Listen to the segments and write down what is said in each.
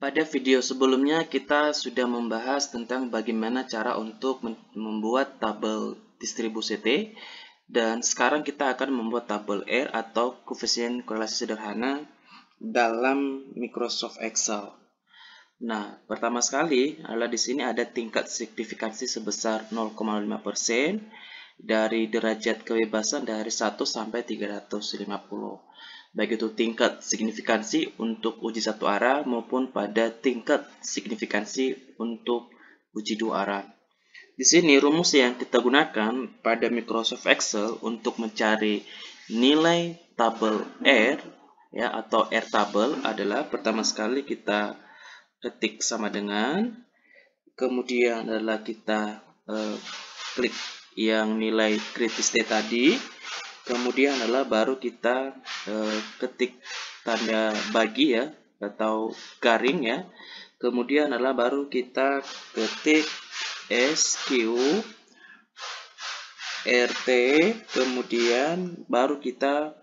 Pada video sebelumnya kita sudah membahas tentang bagaimana cara untuk membuat tabel distribusi T, dan sekarang kita akan membuat tabel R atau koefisien korelasi sederhana dalam Microsoft Excel. Nah, pertama sekali adalah di sini ada tingkat signifikansi sebesar 0,5% dari derajat kebebasan dari 1 sampai 350. Baik itu tingkat signifikansi untuk uji satu arah maupun pada tingkat signifikansi untuk uji dua arah. Di sini rumus yang kita gunakan pada Microsoft Excel untuk mencari nilai tabel R ya atau R tabel adalah pertama sekali kita ketik sama dengan, kemudian adalah kita klik yang nilai kritis T tadi. Kemudian adalah baru kita ketik tanda bagi ya atau garing ya. Kemudian adalah baru kita ketik SQ RT, kemudian baru kita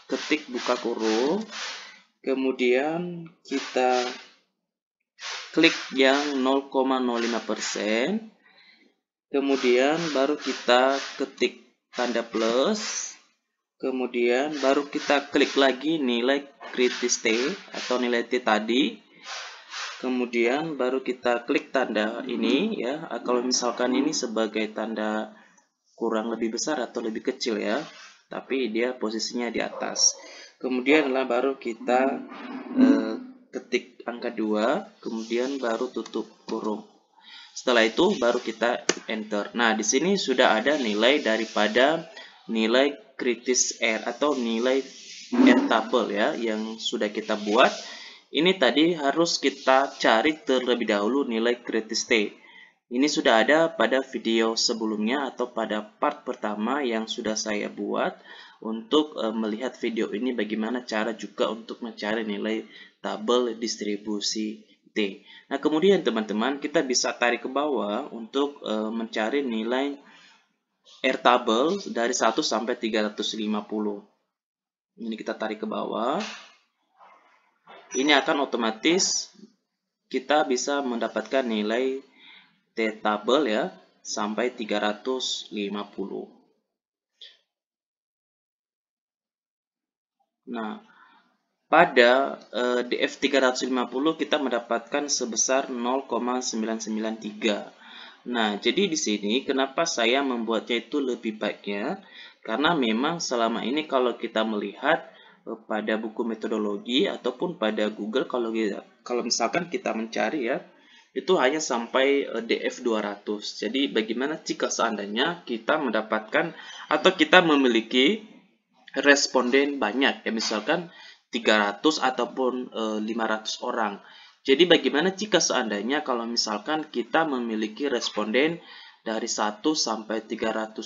ketik buka kurung, kemudian kita klik yang 0,05%, kemudian baru kita ketik tanda plus, kemudian baru kita klik lagi nilai kritis T atau nilai T tadi, kemudian baru kita klik tanda ini ya, kalau misalkan ini sebagai tanda kurang lebih besar atau lebih kecil ya, tapi dia posisinya di atas. Kemudian baru kita ketik angka 2, kemudian baru tutup kurung. Setelah itu baru kita enter. Nah, di sini sudah ada nilai daripada nilai kritis R atau nilai R tabel ya yang sudah kita buat. Ini tadi harus kita cari terlebih dahulu nilai kritis T. Ini sudah ada pada video sebelumnya atau pada part pertama yang sudah saya buat untuk melihat video ini bagaimana cara juga untuk mencari nilai tabel distribusi T. Nah, kemudian teman-teman kita bisa tarik ke bawah untuk mencari nilai R tabel dari 1 sampai 350. Ini kita tarik ke bawah. Ini akan otomatis kita bisa mendapatkan nilai T tabel ya sampai 350. Nah, pada DF 350 kita mendapatkan sebesar 0,993. Nah, jadi di sini kenapa saya membuatnya itu lebih baiknya? Karena memang selama ini kalau kita melihat pada buku metodologi ataupun pada Google kalau misalkan kita mencari ya, itu hanya sampai DF 200. Jadi bagaimana jika seandainya kita mendapatkan atau kita memiliki responden banyak ya, misalkan 300 ataupun 500 orang. Jadi bagaimana jika seandainya kalau misalkan kita memiliki responden dari 1 sampai 350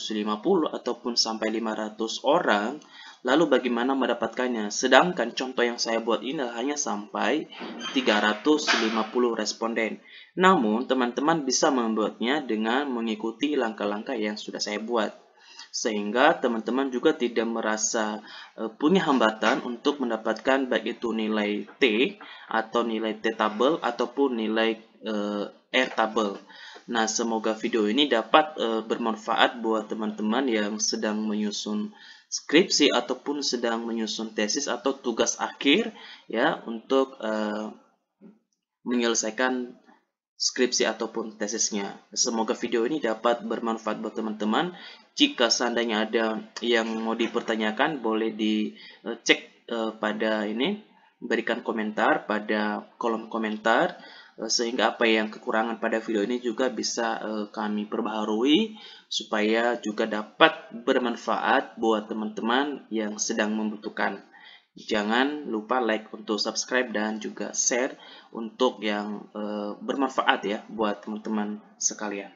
ataupun sampai 500 orang, lalu bagaimana mendapatkannya? Sedangkan contoh yang saya buat ini hanya sampai 350 responden. Namun teman-teman bisa membuatnya dengan mengikuti langkah-langkah yang sudah saya buat, sehingga teman-teman juga tidak merasa punya hambatan untuk mendapatkan baik itu nilai T atau nilai T tabel ataupun nilai R tabel. Nah, semoga video ini dapat bermanfaat buat teman-teman yang sedang menyusun skripsi ataupun sedang menyusun tesis atau tugas akhir ya untuk menyelesaikan skripsi ataupun tesisnya. Semoga video ini dapat bermanfaat buat teman-teman. Jika seandainya ada yang mau dipertanyakan, boleh dicek pada ini, berikan komentar pada kolom komentar, sehingga apa yang kekurangan pada video ini juga bisa kami perbaharui, supaya juga dapat bermanfaat buat teman-teman yang sedang membutuhkan. Jangan lupa like untuk subscribe dan juga share untuk yang bermanfaat ya buat teman-teman sekalian.